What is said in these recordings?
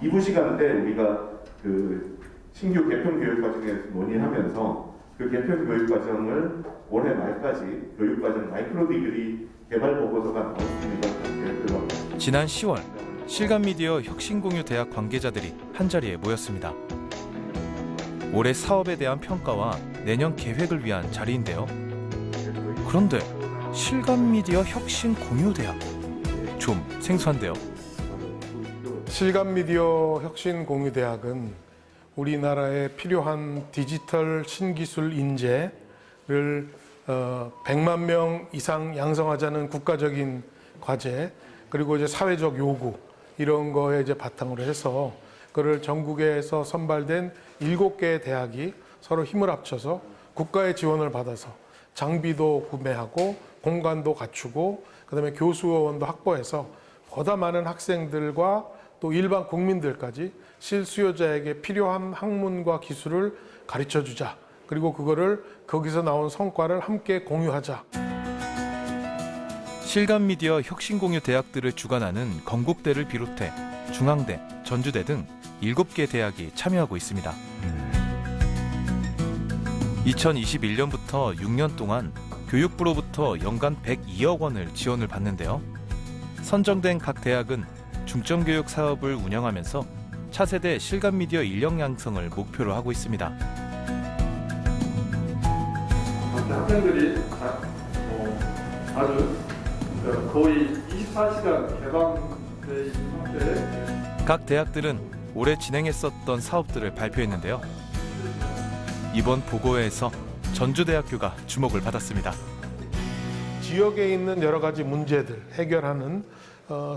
2부 시간 때 우리가 그 신규 개편 교육 과정에서 논의하면서 그 개편 교육 과정을 올해 말까지 교육 과정 마이크로 디그리 개발 보고서가 나올 수 있는 걸 계획을 지난 10월 실감미디어 혁신공유대학 관계자들이 한자리에 모였습니다. 올해 사업에 대한 평가와 내년 계획을 위한 자리인데요. 그런데 실감미디어 혁신공유대학 좀 생소한데요. 실감미디어 혁신공유대학은 우리나라에 필요한 디지털 신기술 인재를 100만 명 이상 양성하자는 국가적인 과제, 그리고 이제 사회적 요구 이런 거에 이제 바탕으로 해서 그를 전국에서 선발된 7개의 대학이 서로 힘을 합쳐서 국가의 지원을 받아서 장비도 구매하고 공간도 갖추고 그다음에 교수원도 확보해서 보다 많은 학생들과 또 일반 국민들까지 실수요자에게 필요한 학문과 기술을 가르쳐주자. 그리고 그거를 거기서 나온 성과를 함께 공유하자. 실감미디어 혁신공유 대학들을 주관하는 건국대를 비롯해 중앙대, 전주대 등 7개 대학이 참여하고 있습니다. 2021년부터 6년 동안 교육부로부터 연간 102억 원을 지원을 받는데요. 선정된 각 대학은 중점교육 사업을 운영하면서 차세대 실감미디어 인력 양성을 목표로 하고 있습니다. 학생들이 아주 거의 24시간 개방돼 있는 상태에 각 대학들은 올해 진행했었던 사업들을 발표했는데요. 이번 보고회에서 전주대학교가 주목을 받았습니다. 지역에 있는 여러 가지 문제들 해결하는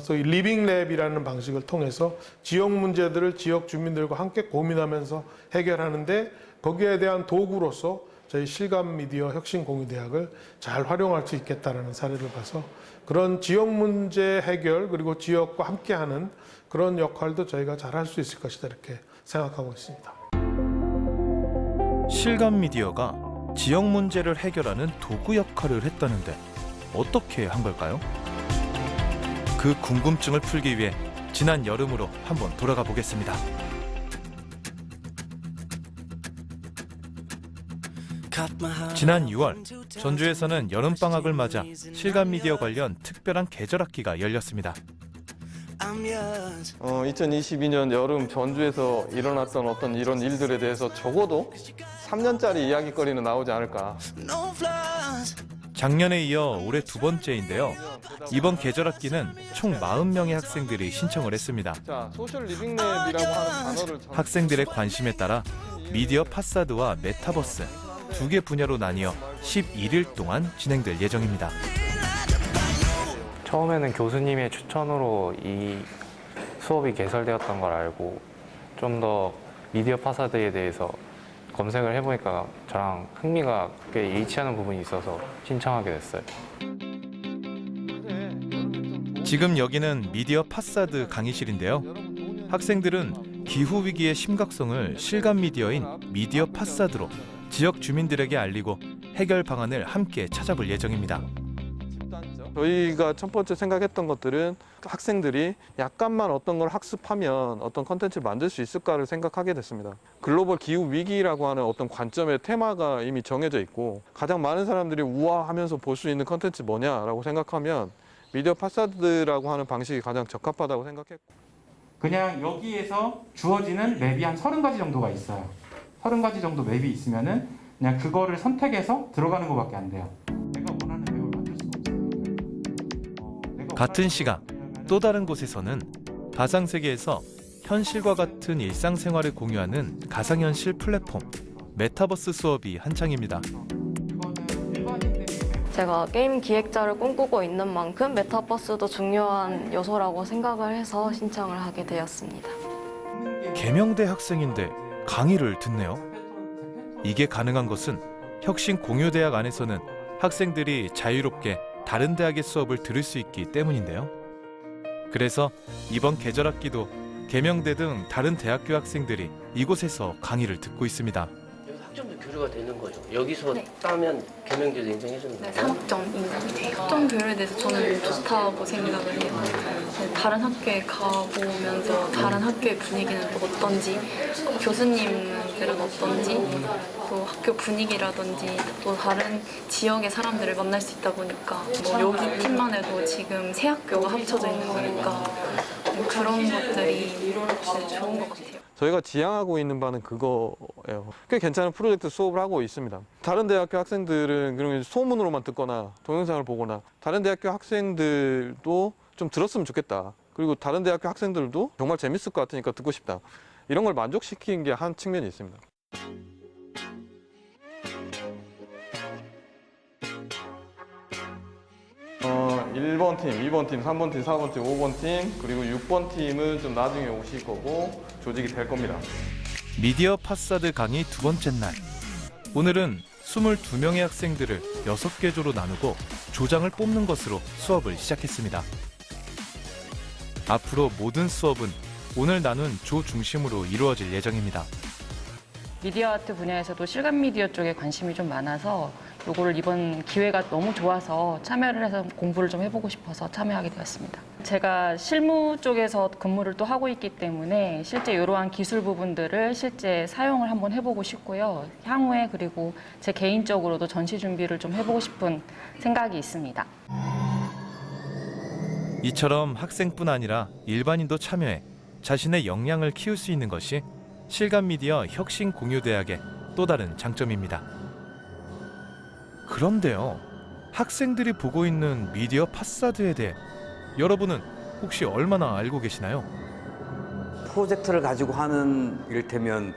소위 리빙랩이라는 방식을 통해서 지역 문제들을 지역 주민들과 함께 고민하면서 해결하는데 거기에 대한 도구로서 저희 실감미디어 혁신공유대학을 잘 활용할 수 있겠다는 사례를 봐서 그런 지역 문제 해결 그리고 지역과 함께하는 그런 역할도 저희가 잘 할 수 있을 것이다 이렇게 생각하고 있습니다. 실감미디어가 지역 문제를 해결하는 도구 역할을 했다는데 어떻게 한 걸까요? 그 궁금증을 풀기 위해 지난 여름으로 한번 돌아가 보겠습니다. 지난 6월 전주에서는 여름방학을 맞아 실감미디어 관련 특별한 계절학기가 열렸습니다. 2022년 여름 전주에서 일어났던 어떤 이런 일들에 대해서 적어도 3년짜리 이야기거리는 나오지 않을까. 작년에 이어 올해 두 번째인데요. 이번 계절학기는 총 40명의 학생들이 신청을 했습니다. 자, 소셜 리빙랩이라고 하는 단어를 학생들의 관심에 따라 미디어 파사드와 메타버스 두 개 분야로 나뉘어 11일 동안 진행될 예정입니다. 처음에는 교수님의 추천으로 이 수업이 개설되었던 걸 알고 좀 더 미디어 파사드에 대해서 검색을 해보니까 저랑 흥미가 꽤 일치하는 부분이 있어서 신청하게 됐어요. 지금 여기는 미디어 파사드 강의실인데요. 학생들은 기후위기의 심각성을 실감미디어인 미디어 파사드로 지역 주민들에게 알리고 해결 방안을 함께 찾아볼 예정입니다. 저희가 첫 번째 생각했던 것들은 학생들이 약간만 어떤 걸 학습하면 어떤 컨텐츠를 만들 수 있을까를 생각하게 됐습니다. 글로벌 기후 위기라고 하는 어떤 관점의 테마가 이미 정해져 있고 가장 많은 사람들이 우아하면서 볼 수 있는 컨텐츠 뭐냐라고 생각하면 미디어 파사드라고 하는 방식이 가장 적합하다고 생각했고 그냥 여기에서 주어지는 맵이 한 30가지 정도가 있어요. 30가지 정도 맵이 있으면은 그냥 그거를 선택해서 들어가는 것밖에 안 돼요. 내가 원하는 맵을 만들 수가 없어요. 같은 시각 또 다른 곳에서는 가상세계에서 현실과 같은 일상생활을 공유하는 가상현실 플랫폼 메타버스 수업이 한창입니다. 제가 게임 기획자를 꿈꾸고 있는 만큼 메타버스도 중요한 요소라고 생각을 해서 신청을 하게 되었습니다. 계명대 학생인데 강의를 듣네요. 이게 가능한 것은 혁신공유대학 안에서는 학생들이 자유롭게 다른 대학의 수업을 들을 수 있기 때문인데요. 그래서 이번 계절학기도 계명대 등 다른 대학교 학생들이 이곳에서 강의를 듣고 있습니다. 여기서 학점도 교류가 되는 거죠. 여기서 따면 계명대도 인정해 주는 거예요? 네, 3학점 인정이 돼요. 학점 교류에 대해서 저는 좋다고 생각을 해요. 다른 학교에 가보면서 다른 학교의 분위기는 또 어떤지, 교수님들은 어떤지, 또 학교 분위기라든지 또 다른 지역의 사람들을 만날 수 있다 보니까 뭐 여기 팀만 해도 지금 세 학교가 합쳐져 있는 거니까 그런 것들이 좋은 것 같아요. 저희가 지향하고 있는 바는 그거예요. 꽤 괜찮은 프로젝트 수업을 하고 있습니다. 다른 대학교 학생들은 그런 소문으로만 듣거나 동영상을 보거나 다른 대학교 학생들도 좀 들었으면 좋겠다. 그리고 다른 대학교 학생들도 정말 재밌을 것 같으니까 듣고 싶다. 이런 걸 만족시키는 게 한 측면이 있습니다. 어, 1번 팀, 2번 팀, 3번 팀, 4번 팀, 5번 팀, 그리고 6번 팀은 좀 나중에 오실 거고 조직이 될 겁니다. 미디어 파사드 강의 두 번째 날. 오늘은 22명의 학생들을 6개 조로 나누고 조장을 뽑는 것으로 수업을 시작했습니다. 앞으로 모든 수업은 오늘 나눈 조 중심으로 이루어질 예정입니다. 미디어 아트 분야에서도 실감 미디어 쪽에 관심이 좀 많아서 요거를 이번 기회가 너무 좋아서 참여를 해서 공부를 좀 해보고 싶어서 참여하게 되었습니다. 제가 실무 쪽에서 근무를 또 하고 있기 때문에 실제 이러한 기술 부분들을 실제 사용을 한번 해보고 싶고요. 향후에 그리고 제 개인적으로도 전시 준비를 좀 해보고 싶은 생각이 있습니다. 이처럼 학생뿐 아니라 일반인도 참여해 자신의 역량을 키울 수 있는 것이 실감미디어 혁신공유대학의 또 다른 장점입니다. 그런데요, 학생들이 보고 있는 미디어 파사드에 대해 여러분은 혹시 얼마나 알고 계시나요? 프로젝트를 가지고 하는 이를테면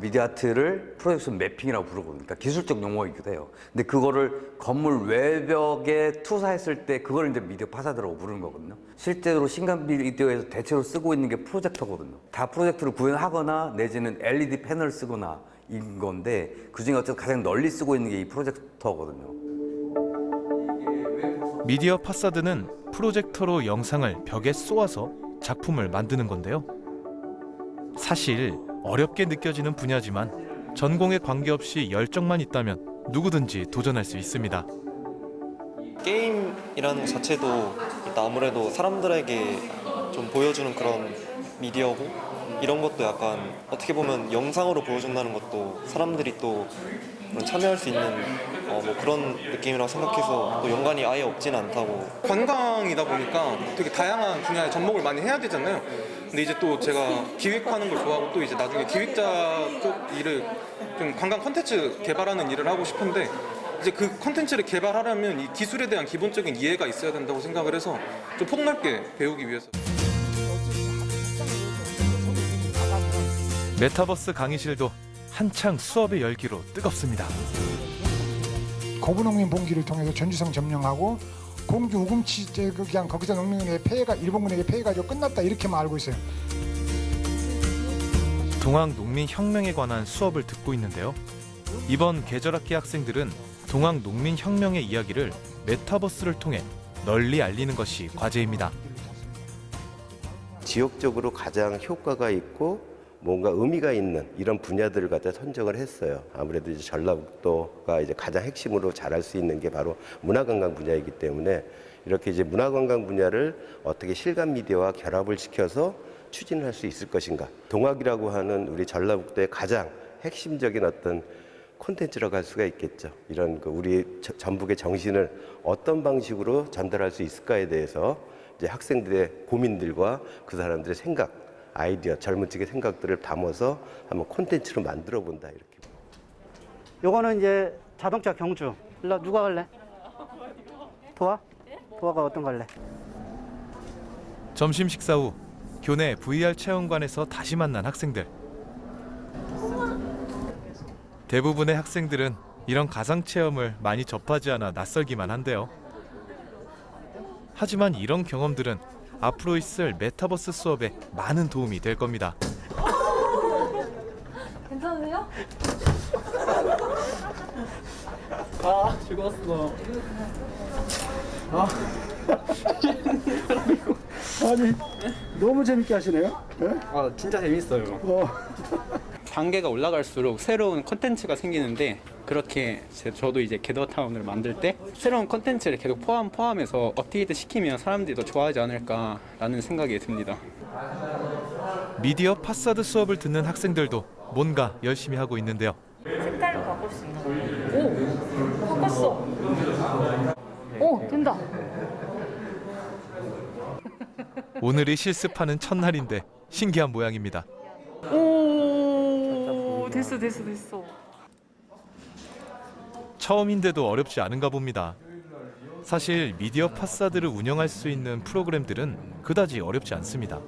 미디어 아트를 프로젝션 매핑이라고 부르거든요. 그러니까 기술적 용어이기도 해요. 근데 그거를 건물 외벽에 투사했을 때 그걸 이제 미디어 파사드라고 부르는 거거든요. 실제로 신간 미디어에서 대체로 쓰고 있는 게 프로젝터거든요. 다 프로젝터를 구현하거나 내지는 LED 패널을 쓰거나 인 건데 그중에 어쨌든 가장 널리 쓰고 있는 게 이 프로젝터거든요. 미디어 파사드는 프로젝터로 영상을 벽에 쏘아서 작품을 만드는 건데요. 사실 어렵게 느껴지는 분야지만 전공에 관계없이 열정만 있다면 누구든지 도전할 수 있습니다. 게임이라는 것 자체도 일단 아무래도 사람들에게 좀 보여주는 그런 미디어고 이런 것도 약간 어떻게 보면 영상으로 보여준다는 것도 사람들이 또 참여할 수 있는 뭐 그런 느낌이라고 생각해서 또 연관이 아예 없지는 않다고. 관광이다 보니까 되게 다양한 분야에 접목을 많이 해야 되잖아요. 근데 이제 또 제가 기획하는 걸 좋아하고 또 이제 나중에 기획자 쪽 일을 좀 관광 콘텐츠 개발하는 일을 하고 싶은데 이제 그 콘텐츠를 개발하려면 이 기술에 대한 기본적인 이해가 있어야 된다고 생각을 해서 좀 폭넓게 배우기 위해서. 메타버스 강의실도 한창 수업의 열기로 뜨겁습니다. 고분홍민 봉기를 통해서 전주성 점령하고 공주 우금치 그냥 거기서 농민의 폐해가 일본군에게 폐해가지고 끝났다 이렇게만 알고 있어요. 동학 농민 혁명에 관한 수업을 듣고 있는데요. 이번 계절학기 학생들은 동학 농민 혁명의 이야기를 메타버스를 통해 널리 알리는 것이 과제입니다. 지역적으로 가장 효과가 있고 뭔가 의미가 있는 이런 분야들을 갖다 선정을 했어요. 아무래도 이제 전라북도가 이제 가장 핵심으로 잘할 수 있는 게 바로 문화관광 분야이기 때문에 이렇게 이제 문화관광 분야를 어떻게 실감 미디어와 결합을 시켜서 추진을 할 수 있을 것인가. 동학이라고 하는 우리 전라북도의 가장 핵심적인 어떤 콘텐츠라고 할 수가 있겠죠. 이런 우리 전북의 정신을 어떤 방식으로 전달할 수 있을까에 대해서 이제 학생들의 고민들과 그 사람들의 생각, 아이디어, 젊은 층의 생각들을 담아서 한번 콘텐츠로 만들어 본다 이렇게. 요거는 이제 자동차 경주. 일로 누가 갈래? 도화? 도화가 어떤 거 갈래? 점심 식사 후 교내 VR 체험관에서 다시 만난 학생들. 대부분의 학생들은 이런 가상 체험을 많이 접하지 않아 낯설기만 한데요. 하지만 이런 경험들은 앞으로 있을 메타버스 수업에 많은 도움이 될 겁니다. 괜찮으세요? 아, 즐거웠어. 아니 너무 재밌게 하시네요. 네? 아, 진짜 재밌어요. 단계가 올라갈수록 새로운 콘텐츠가 생기는데 그렇게 저도 이제 게더타운을 만들 때 새로운 콘텐츠를 계속 포함해서 업데이트 시키면 사람들이 더 좋아하지 않을까라는 생각이 듭니다. 미디어 파사드 수업을 듣는 학생들도 뭔가 열심히 하고 있는데요. 색깔로 바꿀 수 있나? 오! 바꿨어! 오! 된다! 오늘이 실습하는 첫날인데 신기한 모양입니다. 오! 됐어. 처음인데도 어렵지 않은가 봅니다. 사실 미디어 파사드를 운영할 수 있는 프로그램들은 그다지 어렵지 않습니다.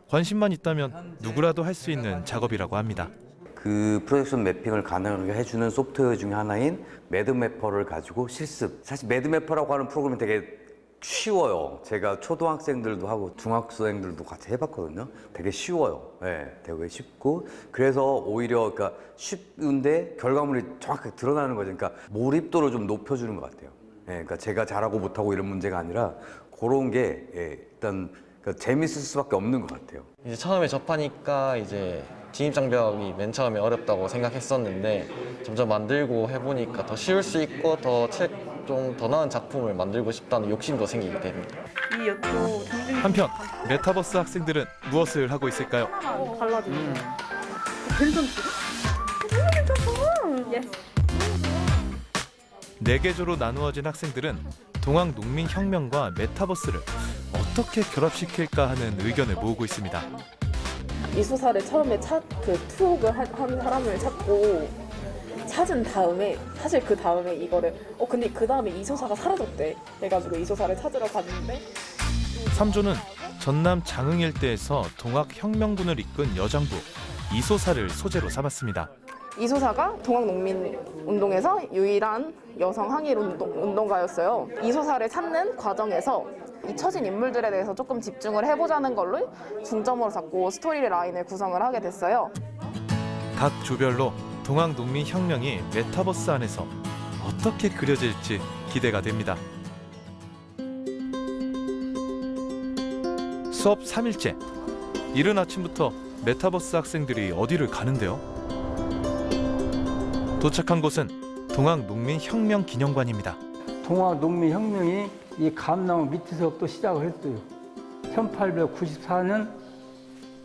관심만 있다면 누구라도 할 수 있는 작업이라고 합니다. 그 프로젝션 매핑을 가능하게 해주는 소프트웨어 중에 하나인 매드매퍼를 가지고 실습. 사실 매드매퍼라고 하는 프로그램이 되게 쉬워요. 제가 초등학생들도 하고 중학생들도 같이 해봤거든요. 되게 쉬워요. 네, 되게 쉽고 그래서 오히려 그러니까 쉬운데 결과물이 정확하게 드러나는 거죠. 그러니까 몰입도를 좀 높여주는 것 같아요. 네, 그러니까 제가 잘하고 못하고 이런 문제가 아니라 그런 게 일단 그러니까 재밌을 수밖에 없는 것 같아요. 이제 처음에 접하니까 이제 진입 장벽이 맨 처음에 어렵다고 생각했었는데 점점 만들고 해보니까 더 쉬울 수 있고 좀 더 나은 작품을 만들고 싶다는 욕심도 생기게 됩니다. 한편 메타버스 학생들은 무엇을 하고 있을까요? 발라주는 네 개조로 나누어진 학생들은 동학농민혁명과 메타버스를 어떻게 결합시킬까 하는 의견을 모으고 있습니다. 이소사를 처음에 투옥을 한 사람을 찾은 다음에 사실 그 다음에 이거를 근데 그 다음에 이소사가 사라졌대 해가지고 이소사를 찾으러 갔는데 3조는 전남 장흥 일대에서 동학혁명군을 이끈 여장부 이소사를 소재로 삼았습니다. 이소사가 동학농민운동에서 유일한 여성 항일 운동가였어요. 이소사를 찾는 과정에서 잊혀진 인물들에 대해서 조금 집중을 해보자는 걸로 중점으로 잡고 스토리 라인을 구성을 하게 됐어요. 각 조별로 동학농민혁명이 메타버스 안에서 어떻게 그려질지 기대가 됩니다. 수업 3일째, 이른 아침부터 메타버스 학생들이 어디를 가는데요? 도착한 곳은 동학농민혁명 기념관입니다. 동학농민혁명이 이 감나무 밑에서부터 시작을 했어요. 1894년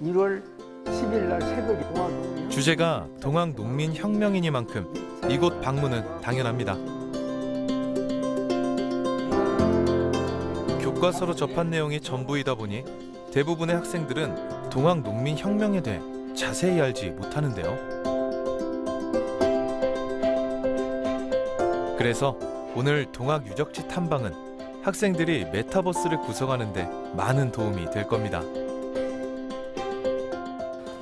1월 10일 날 새벽에 동학농민 주제가 동학농민혁명이니만큼 이곳 방문은 당연합니다. 교과서로 접한 내용이 전부이다 보니 대부분의 학생들은 동학농민혁명에 대해 자세히 알지 못하는데요. 그래서 오늘 동학유적지 탐방은 학생들이 메타버스를 구성하는 데 많은 도움이 될 겁니다.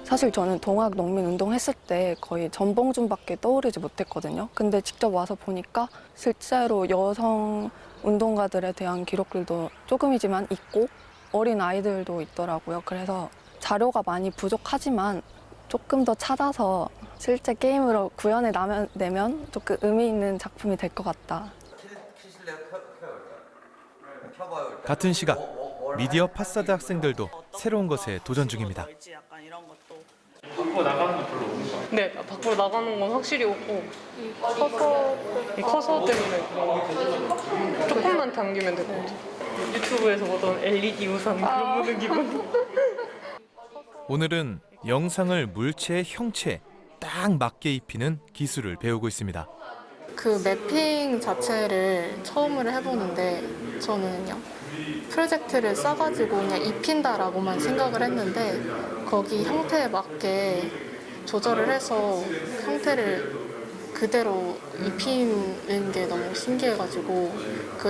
사실 저는 동학농민운동 했을 때 거의 전봉준밖에 떠오르지 못했거든요. 근데 직접 와서 보니까 실제로 여성 운동가들에 대한 기록들도 조금이지만 있고 어린 아이들도 있더라고요. 그래서 자료가 많이 부족하지만 조금 더 찾아서 실제 게임으로 구현해내면 조금 의미 있는 작품이 될 것 같다. 같은 시각 미디어 파사드 학생들도 새로운 것에 도전 중입니다. 밖으로 나가는 건 별로 없는 것 같아요. 네, 밖으로 나가는 건 확실히 없고 이 커서 때문에 조금만 당기면 될 것 같아요. 유튜브에서 보던 LED 우산 그런 보는 기분. 오늘은 영상을 물체의 형체에 딱 맞게 입히는 기술을 배우고 있습니다. 그 매핑 자체를 처음으로 해보는데 저는 그냥 프로젝트를 써가지고 그냥 입힌다라고만 생각을 했는데 거기 형태에 맞게 조절을 해서 형태를 그대로 입히는 게 너무 신기해가지고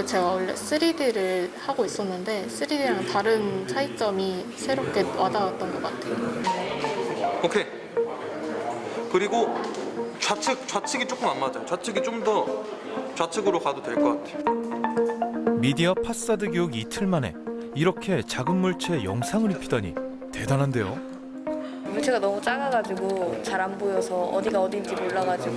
제가 원래 3D를 하고 있었는데 3D랑 다른 차이점이 새롭게 와닿았던 것 같아요. 오케이. 그리고 좌측이 조금 안 맞아요. 좌측이 좀 더 좌측으로 가도 될 것 같아요. 미디어 파사드 교육 이틀 만에 이렇게 작은 물체에 영상을 입히다니 대단한데요. 물체가 너무 작아가지고 잘 안 보여서 어디가 어딘지 몰라가지고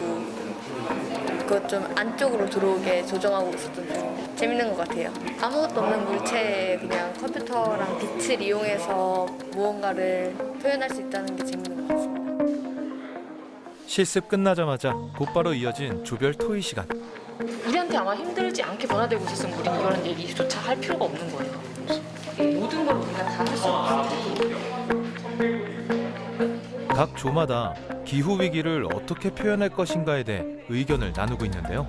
그것 좀 안쪽으로 들어오게 조정하고 있었던 중 재밌는 것 같아요. 아무것도 없는 물체에 그냥 컴퓨터랑 빛을 이용해서 무언가를 표현할 수 있다는 게 재밌는 것 같습니다. 실습 끝나자마자 곧바로 이어진 조별 토의 시간. 우리한테 아마 힘들지 않게 변화되고 있었으면 우리는 이런 얘기조차 할 필요가 없는 거예요. 모든 걸 우리가 다 할 수 없는. 각 조마다 기후 위기를 어떻게 표현할 것인가에 대해 의견을 나누고 있는데요.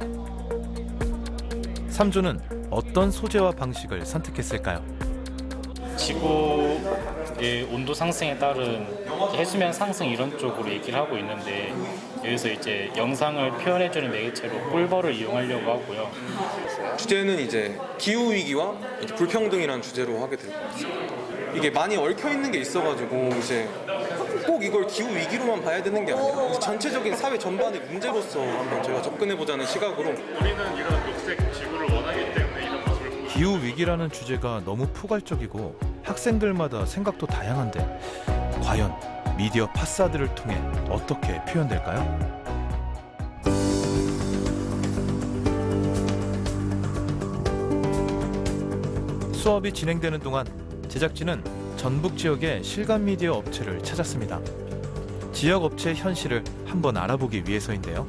3조는 어떤 소재와 방식을 선택했을까요? 지구의 온도 상승에 따른 해수면 상승 이런 쪽으로 얘기를 하고 있는데 여기서 이제 영상을 표현해주는 매개체로 꿀벌을 이용하려고 하고요. 주제는 이제 기후 위기와 이제 불평등이라는 주제로 하게 될 것 같습니다. 이게 많이 얽혀 있는 게 있어가지고 이제 꼭 이걸 기후 위기로만 봐야 되는 게 아니라 이제 전체적인 사회 전반의 문제로서 한번 저희가 접근해보자는 시각으로. 우리는 이런 녹색 지구를 원하기 때문에 이런 모습을 보고 기후 위기라는 주제가 너무 포괄적이고 학생들마다 생각도 다양한데 과연 미디어 파사드를 통해 어떻게 표현될까요? 수업이 진행되는 동안 제작진은 전북 지역의 실감 미디어 업체를 찾았습니다. 지역 업체의 현실을 한번 알아보기 위해서인데요.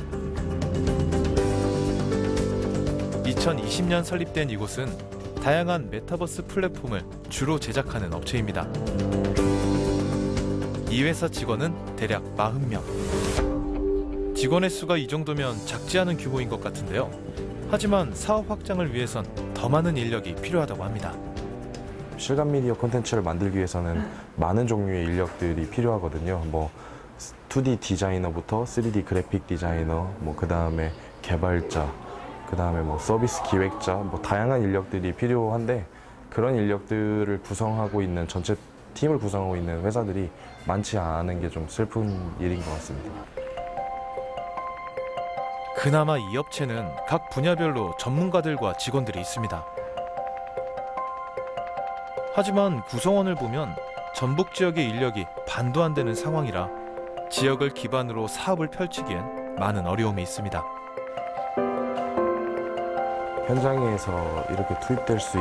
2020년 설립된 이곳은 다양한 메타버스 플랫폼을 주로 제작하는 업체입니다. 이 회사 직원은 대략 40명. 직원의 수가 이 정도면 작지 않은 규모인 것 같은데요. 하지만 사업 확장을 위해선 더 많은 인력이 필요하다고 합니다. 실감 미디어 콘텐츠를 만들기 위해서는 많은 종류의 인력들이 필요하거든요. 뭐 2D 디자이너부터 3D 그래픽 디자이너, 뭐 그 다음에 개발자, 그 다음에 뭐 서비스 기획자, 뭐 다양한 인력들이 필요한데 그런 인력들을 구성하고 있는 전체 팀을 구성하고 있는 회사들이 많지 않은 게 좀 슬픈 일인 것 같습니다. 그나마 이 업체는 각 분야별로 전문가들과 직원들이 있습니다. 하지만 구성원을 보면 전북 지역의 인력이 반도 안 되는 상황이라 지역을 기반으로 사업을 펼치기엔 많은 어려움이 있습니다. 현장에서 이렇게 투입될 수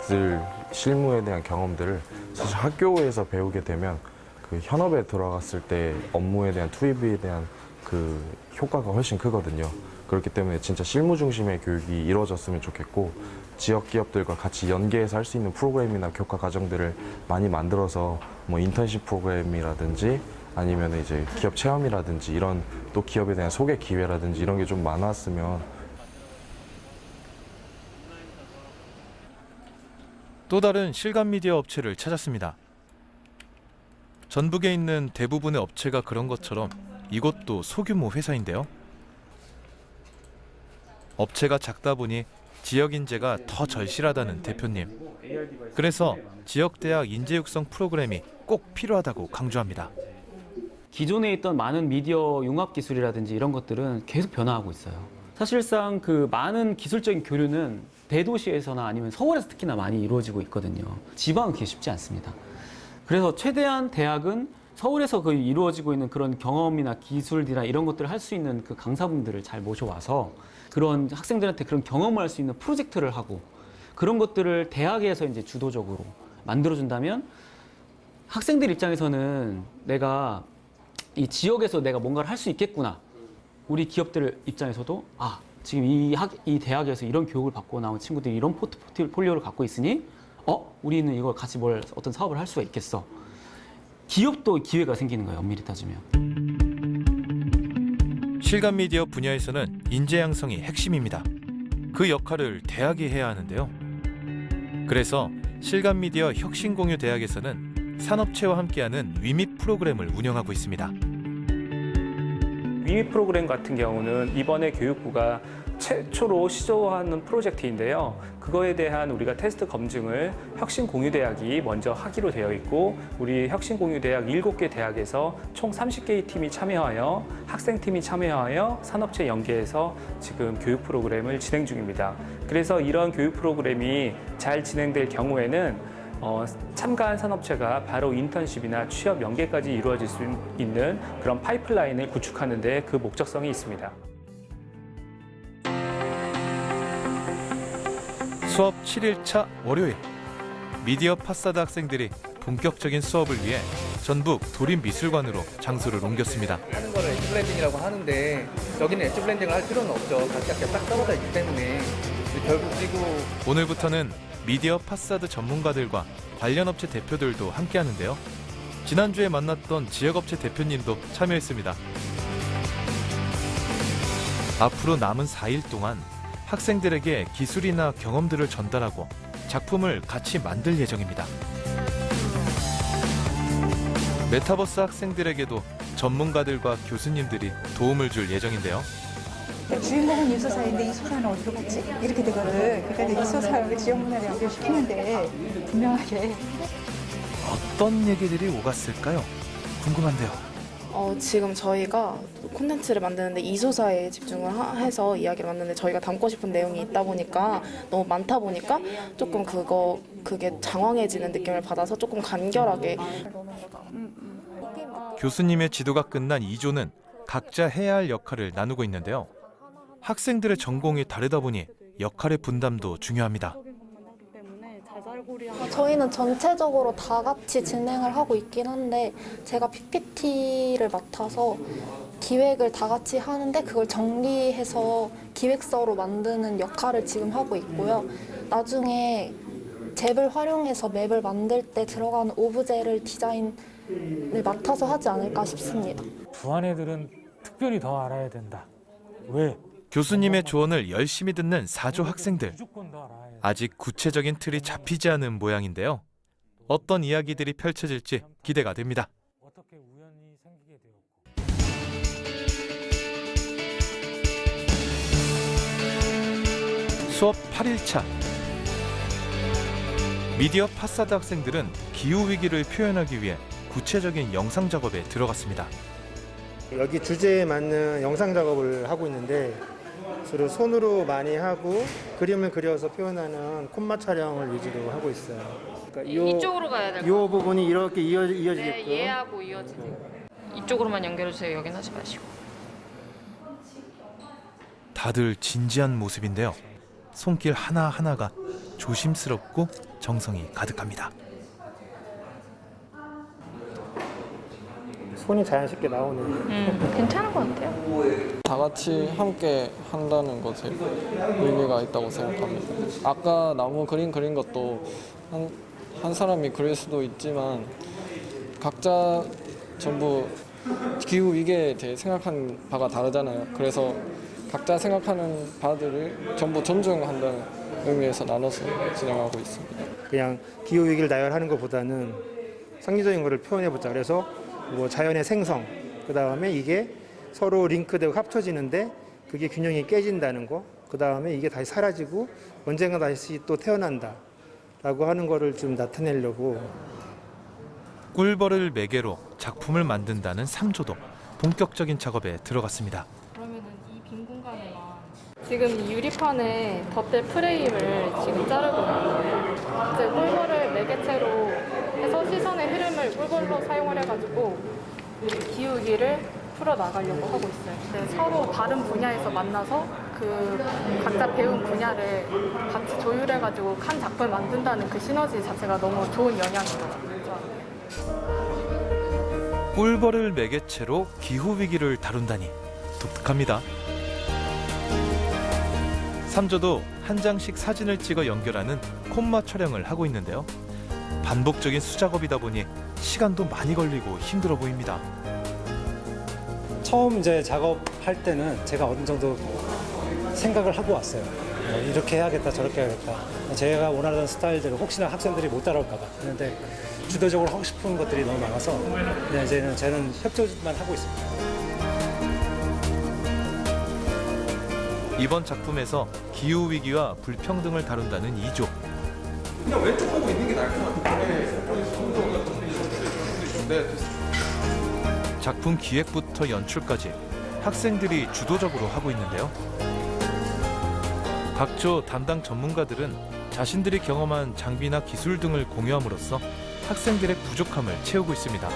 있을 실무에 대한 경험들을 사실 학교에서 배우게 되면 그 현업에 들어갔을 때 업무에 대한 투입에 대한 그 효과가 훨씬 크거든요. 그렇기 때문에 진짜 실무 중심의 교육이 이루어졌으면 좋겠고 지역 기업들과 같이 연계해서 할 수 있는 프로그램이나 교과 과정들을 많이 만들어서 뭐 인턴십 프로그램이라든지 아니면 이제 기업 체험이라든지 이런 또 기업에 대한 소개 기회라든지 이런 게 좀 많았으면. 또 다른 실감 미디어 업체를 찾았습니다. 전북에 있는 대부분의 업체가 그런 것처럼 이것도 소규모 회사인데요. 업체가 작다 보니 지역 인재가 더 절실하다는 대표님. 그래서 지역 대학 인재 육성 프로그램이 꼭 필요하다고 강조합니다. 기존에 있던 많은 미디어 융합 기술이라든지 이런 것들은 계속 변화하고 있어요. 사실상 그 많은 기술적인 교류는 대도시에서나 아니면 서울에서 특히나 많이 이루어지고 있거든요. 지방은 그게 쉽지 않습니다. 그래서 최대한 대학은 서울에서 그 이루어지고 있는 그런 경험이나 기술이나 이런 것들을 할 수 있는 그 강사분들을 잘 모셔와서 그런 학생들한테 그런 경험을 할 수 있는 프로젝트를 하고 그런 것들을 대학에서 이제 주도적으로 만들어준다면 학생들 입장에서는 내가 이 지역에서 내가 뭔가를 할 수 있겠구나. 우리 기업들 입장에서도 아, 지금 이 대학에서 이런 교육을 받고 나온 친구들이 이런 포트폴리오를 갖고 있으니 우리는 이걸 같이 어떤 사업을 할 수가 있겠어. 기업도 기회가 생기는 거예요, 엄밀히 따지면. 실감 미디어 분야에서는 인재 양성이 핵심입니다. 그 역할을 대학이 해야 하는데요. 그래서 실감 미디어 혁신공유 대학에서는 산업체와 함께하는 위밋 프로그램을 운영하고 있습니다. 위밋 프로그램 같은 경우는 이번에 교육부가 최초로 시도하는 프로젝트인데요. 그거에 대한 우리가 테스트 검증을 혁신공유대학이 먼저 하기로 되어 있고 우리 혁신공유대학 7개 대학에서 총 30개의 팀이 참여하여 학생팀이 참여하여 산업체 연계해서 지금 교육 프로그램을 진행 중입니다. 그래서 이런 교육 프로그램이 잘 진행될 경우에는 참가한 산업체가 바로 인턴십이나 취업 연계까지 이루어질 수 있는 그런 파이프라인을 구축하는 데 그 목적성이 있습니다. 수업 7일차 월요일, 미디어 파사드 학생들이 본격적인 수업을 위해 전북 도림미술관으로 장소를 옮겼습니다. 하는 거를 엣지 블렌딩이라고 하는데 여기는 엣지 블렌딩을 할 필요는 없죠. 각각 딱 떨어져 있기 때문에 결국 그리고 오늘부터는 미디어 파사드 전문가들과 관련 업체 대표들도 함께 하는데요. 지난주에 만났던 지역업체 대표님도 참여했습니다. 앞으로 남은 4일 동안 학생들에게 기술이나 경험들을 전달하고 작품을 같이 만들 예정입니다. 메타버스 학생들에게도 전문가들과 교수님들이 도움을 줄 예정인데요. 주인공은 이소사인데 이소사는 어디로 갔지? 이렇게 되거든. 그러니까 이소사를 지역 문화를 연결시키는데 분명하게 어떤 얘기들이 오갔을까요? 궁금한데요. 지금 저희가 콘텐츠를 만드는데 이소사에 집중을 해서 이야기를 만드는데 저희가 담고 싶은 내용이 있다 보니까 너무 많다 보니까 조금 그게 장황해지는 느낌을 받아서 조금 간결하게. 교수님의 지도가 끝난 2조는 각자 해야 할 역할을 나누고 있는데요. 학생들의 전공이 다르다 보니 역할의 분담도 중요합니다. 저희는 전체적으로 다 같이 진행을 하고 있긴 한데 제가 PPT를 맡아서 기획을 다 같이 하는데 그걸 정리해서 기획서로 만드는 역할을 지금 하고 있고요. 나중에 잽을 활용해서 맵을 만들 때 들어가는 오브제를 디자인을 맡아서 하지 않을까 싶습니다. 부안 애들은 특별히 더 알아야 된다. 왜? 교수님의 조언을 열심히 듣는 4조 학생들. 아직 구체적인 틀이 잡히지 않은 모양인데요. 어떤 이야기들이 펼쳐질지 기대가 됩니다. 수업 8일차. 미디어 파사드 학생들은 기후위기를 표현하기 위해 구체적인 영상 작업에 들어갔습니다. 여기 주제에 맞는 영상 작업을 하고 있는데 주로 손으로 많이 하고 그림을 그려서 표현하는 콤마 촬영을 위주로 하고 있어요. 그러니까 이쪽으로 가야 될 이 부분이 이렇게 이어지게끔. 네, 얘하고 이어지게. 이쪽으로만 연결해주세요. 여긴 하지 마시고. 다들 진지한 모습인데요. 손길 하나하나가 조심스럽고 정성이 가득합니다. 손이 자연스럽게 나오네요. 괜찮은 것 같아요. 다 같이 함께 한다는 것에 의미가 있다고 생각합니다. 아까 나무 그린 것도 한 사람이 그릴 수도 있지만 각자 전부 기후 위기에 대해 생각하는 바가 다르잖아요. 그래서 각자 생각하는 바들을 전부 존중한다는 의미에서 나눠서 진행하고 있습니다. 그냥 기후 위기를 나열하는 것보다는 상징적인 것을 표현해보자. 그래서 뭐 자연의 생성, 그 다음에 이게 서로 링크되고 합쳐지는데 그게 균형이 깨진다는 거, 그 다음에 이게 다시 사라지고 언젠가 다시 또 태어난다 라고 하는 거를 좀 나타내려고. 꿀벌을 매개로 작품을 만든다는 3조도 본격적인 작업에 들어갔습니다. 그러면은 이 빈 공간에만 지금 이 유리판에 덧댈 프레임을 지금 자르고 있는 거예요. 이제 꿀벌을 매개체로 해서 시선의 흐름을 꿀벌로 사용을 해가지고 기후위기를 풀어나가려고 하고 있어요. 네, 서로 다른 분야에서 만나서 그 각자 배운 분야를 같이 조율해가지고 한 작품을 만든다는 그 시너지 자체가 너무 좋은 영향인 것 같아요. 꿀벌을 매개체로 기후위기를 다룬다니 독특합니다. 3조도 한 장씩 사진을 찍어 연결하는 콤마 촬영을 하고 있는데요. 반복적인 수작업이다 보니 시간도 많이 걸리고 힘들어 보입니다. 처음 이제 작업할 때는 제가 어느 정도 생각을 하고 왔어요. 이렇게 해야겠다, 저렇게 해야겠다. 제가 원하는 스타일대로 혹시나 학생들이 못 따라올까 봐. 그런데 주도적으로 하고 싶은 것들이 너무 많아서 그냥 이제는 저는 협조만 하고 있습니다. 이번 작품에서 기후위기와 불평등을 다룬다는 2조. 그냥 왼쪽 보고 있는 게 나을 것 같아요. 네, 작품 기획부터 연출까지 학생들이 주도적으로 하고 있는데요. 각조 담당 전문가들은 자신들이 경험한 장비나 기술 등을 공유함으로써 학생들의 부족함을 채우고 있습니다.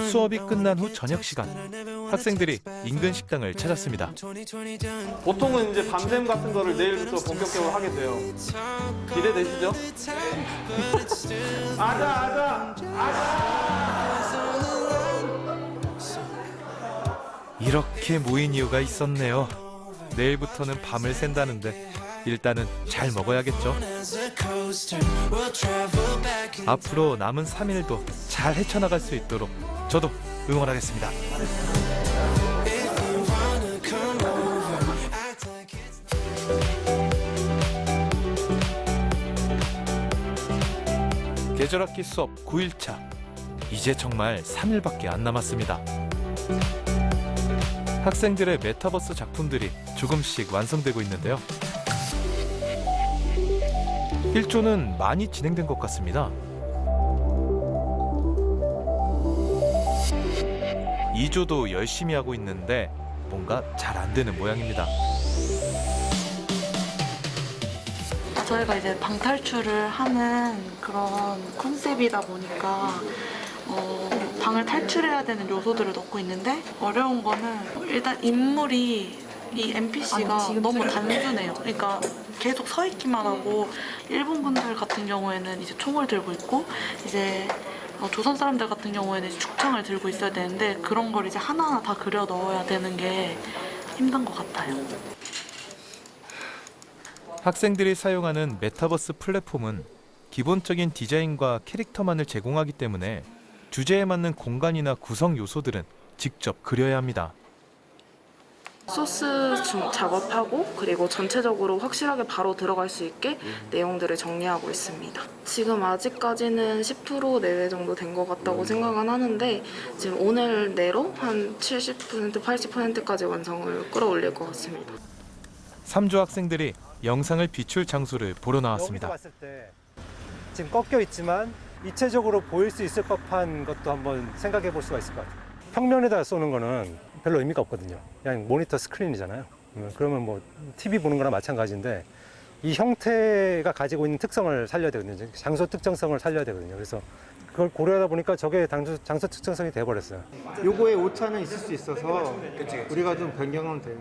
수업이 끝난 후 저녁 시간, 학생들이 인근 식당을 찾았습니다. 보통은 이제 밤샘 같은 거를 내일부터 본격적으로 하게 돼요. 기대되시죠? 아자. 이렇게 모인 이유가 있었네요. 내일부터는 밤을 샌다는데 일단은 잘 먹어야겠죠. 앞으로 남은 3일도 잘 헤쳐나갈 수 있도록 저도 응원하겠습니다. 계절학기 수업 9일차. 이제 정말 3일밖에 안 남았습니다. 학생들의 메타버스 작품들이 조금씩 완성되고 있는데요. 1조는 많이 진행된 것 같습니다. 2조도 열심히 하고 있는데 뭔가 잘 안 되는 모양입니다. 저희가 이제 방탈출을 하는 그런 컨셉이다 보니까 방을 탈출해야 되는 요소들을 넣고 있는데 어려운 거는 일단 인물이 이 NPC가 너무 단순해요. 그러니까 계속 서 있기만 하고 일본 분들 같은 경우에는 이제 총을 들고 있고 이제 조선 사람들 같은 경우에는 죽창을 들고 있어야 되는데 그런 걸 이제 하나하나 다 그려 넣어야 되는 게 힘든 것 같아요. 학생들이 사용하는 메타버스 플랫폼은 기본적인 디자인과 캐릭터만을 제공하기 때문에 주제에 맞는 공간이나 구성 요소들은 직접 그려야 합니다. 소스 작업하고 그리고 전체적으로 확실하게 바로 들어갈 수 있게 내용들을 정리하고 있습니다. 지금 아직까지는 10% 내외 정도 된 것 같다고 생각은 하는데 지금 오늘 내로 한 70%, 80%까지 완성을 끌어올릴 것 같습니다. 3조 학생들이 영상을 비출 장소를 보러 나왔습니다. 봤을 때 지금 꺾여 있지만 입체적으로 보일 수 있을 법한 것도 한번 생각해 볼 수가 있을 것 같아요. 평면에다 쏘는 거는 별로 의미가 없거든요. 그냥 모니터 스크린이잖아요. 그러면 뭐 TV 보는 거랑 마찬가지인데 이 형태가 가지고 있는 특성을 살려야 되거든요. 장소 특정성을 살려야 되거든요. 그래서 그걸 고려하다 보니까 저게 장소 특정성이 돼버렸어요. 요거에 오차는 있을 수 있어서 우리가 좀 변경하면 돼요.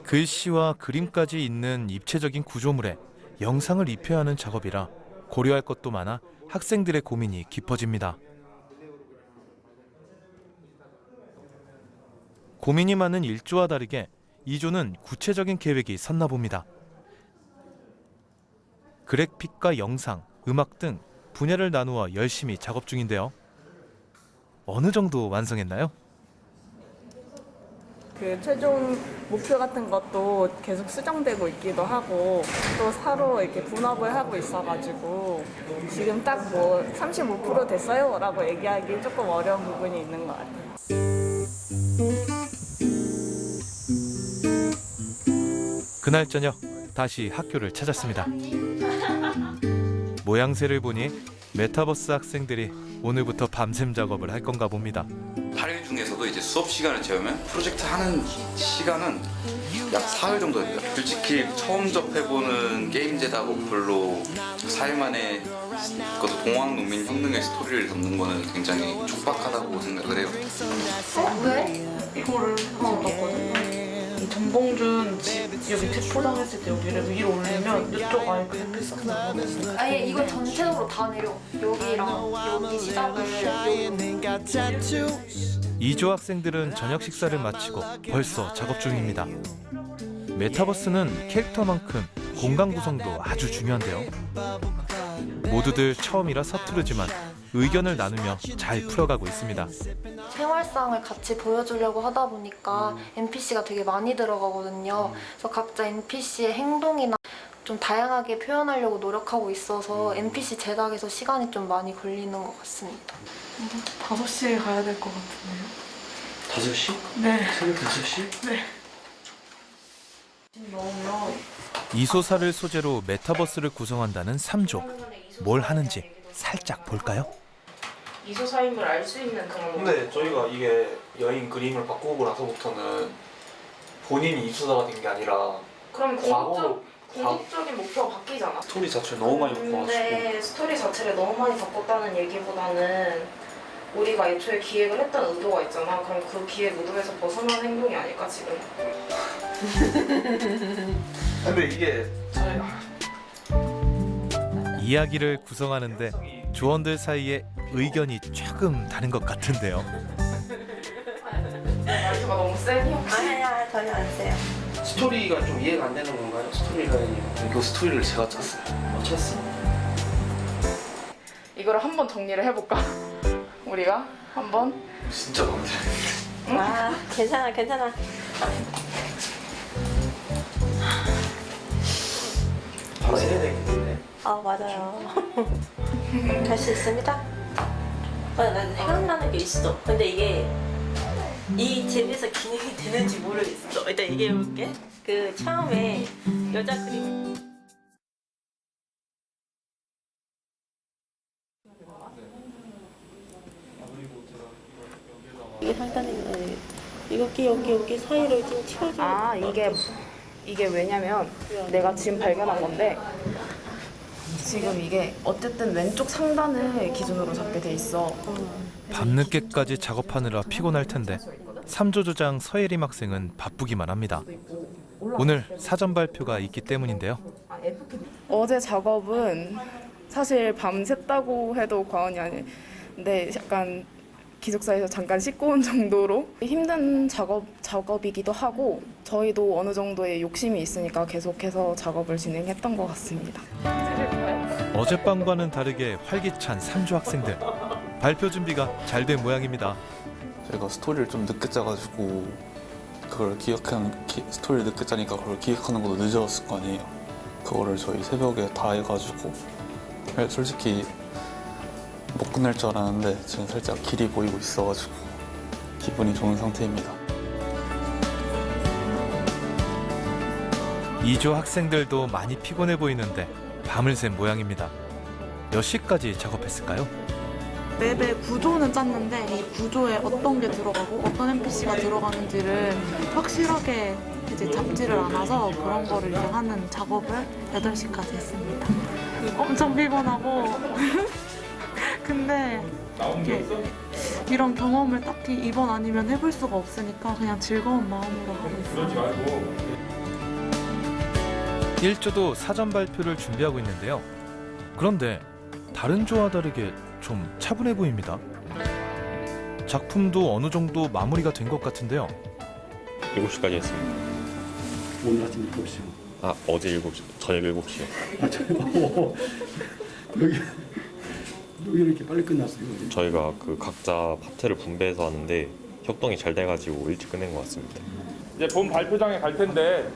글씨와 그림까지 있는 입체적인 구조물에 영상을 입혀야 하는 작업이라 고려할 것도 많아 학생들의 고민이 깊어집니다. 고민이 많은 1조와 다르게 2조는 구체적인 계획이 섰나 봅니다. 그래픽과 영상, 음악 등 분야를 나누어 열심히 작업 중인데요. 어느 정도 완성했나요? 그 최종 목표 같은 것도 계속 수정되고 있기도 하고 또 서로 이렇게 분업을 하고 있어가지고 지금 딱 뭐 35% 됐어요 라고 얘기하기 조금 어려운 부분이 있는 것 같아요. 그날 저녁 다시 학교를 찾았습니다. 모양새를 보니 메타버스 학생들이 오늘부터 밤샘 작업을 할 건가 봅니다. 8일 중에서도 이제 수업 시간을 재우면 프로젝트 하는 시간은 약 4일 정도 됩니다. 솔직히 처음 접해보는 게임제다 보풀로 4일 만에 그것도 동학농민 혁명의 스토리를 담는 거는 굉장히 촉박하다고 생각을 해요. 왜? 이거를 넣었거든요. 이 전봉준 집 여기 포장했을 때 여기를 위로 올리면 이쪽 아예 그냥 필수로 나가거든요. 아예 이걸 전체적으로 다 내려. 여기랑 여기 시작을 2조 학생들은 저녁 식사를 마치고 벌써 작업 중입니다. 메타버스는 캐릭터만큼 공간 구성도 아주 중요한데요. 모두들 처음이라 서투르지만 의견을 나누며 잘 풀어가고 있습니다. 생활상을 같이 보여주려고 하다 보니까 NPC가 되게 많이 들어가거든요. 그래서 각자 NPC의 행동이나 좀 다양하게 표현하려고 노력하고 있어서 NPC 제작에서 시간이 좀 많이 걸리는 것 같습니다. 5시에 가야 될 것 같은데요. 5시? 네. 새벽 5시? 네. 넣으면 이소사를 소재로 메타버스를 구성한다는 3조. 뭘 하는지 살짝 볼까요? 이소사임을 알 수 있는 그런. 근데 저희가 이게 여인 그림을 바꾸고 나서부터는 본인이 이수사가 된 게 아니라 그럼 과거로 공식적인 목표가 바뀌잖아. 스토리 자체를 너무 많이 바꿔가지고 근데 스토리 자체를 너무 많이 바꿨다는 얘기보다는 우리가 애초에 기획을 했던 의도가 있잖아. 그럼 그 기획 의도에서 벗어나는 행동이 아닐까 지금. 근데 이게 이야기를 구성하는데 조원들 사이에 의견이 조금 다른 것 같은데요. 말투가 너무 세니 혹시? 아니야, 전혀 안 세요. 스토리가 좀 이해가 안 되는 건가요? 스토리라인이. 이거 스토리를 제가 짰어요. 짰어? 이거를 한번 정리를 해볼까? 우리가 한번. 진짜 마음에 들어요. 아, 괜찮아, 괜찮아. 바로 해야 되겠는데. 맞아요. 할 수 있습니다. 난 생각나는 게 있어. 근데 이게 이 집에서 기능이 되는지 모르겠어. 일단 얘기해볼게. 그 처음에 여자 그림. 이게 간단해. 여기 사이를 좀 채워줘. 아 이게 왜냐면 내가 지금 발견한 건데 지금 이게 어쨌든 왼쪽 상단을 기준으로 잡게 돼 있어. 밤늦게까지 작업하느라 피곤할 텐데 3조 조장 서예림 학생은 바쁘기만 합니다. 오늘 사전 발표가 있기 때문인데요. 어제 작업은 사실 밤샜다고 해도 과언이 아닌데 약간 기숙사에서 잠깐 씻고 온 정도로 힘든 작업이기도 하고 저희도 어느 정도의 욕심이 있으니까 계속해서 작업을 진행했던 것 같습니다. 어젯밤과는 다르게 활기찬 3조 학생들. 발표 준비가 잘 된 모양입니다. 제가 스토리를 좀 늦게 짜가지고 그걸 스토리를 늦게 짜니까 그걸 기획하는 것도 늦어졌을 거 아니에요. 그거를 저희 새벽에 다 해가지고 솔직히 못 끝낼 줄 알았는데 지금 살짝 길이 보이고 있어가지고 기분이 좋은 상태입니다. 2조 학생들도 많이 피곤해 보이는데 밤을 샌 모양입니다. 몇 시까지 작업했을까요? 맵의 구조는 짰는데 이 구조에 어떤 게 들어가고 어떤 NPC가 들어가는지를 확실하게 이제 잡지를 않아서 그런 거를 이제 하는 작업을 8시까지 했습니다. 엄청 피곤하고 근데 이런 경험을 딱히 이번 아니면 해볼 수가 없으니까 그냥 즐거운 마음으로 하고 있어요. 1조도 사전 발표를 준비하고 있는데요. 그런데 다른 조와 다르게 좀 차분해 보입니다. 작품도 어느 정도 마무리가 된 것 같은데요. 7시까지 했습니다. 오늘 아침 7시요? 어제 7시, 저녁 7시요. 여기 이렇게 빨리 끝났어요? 저희가 그 각자 파트를 분배해서 하는데 협동이 잘 돼가지고 일찍 끝낸 것 같습니다. 이제 본 발표장에 갈 텐데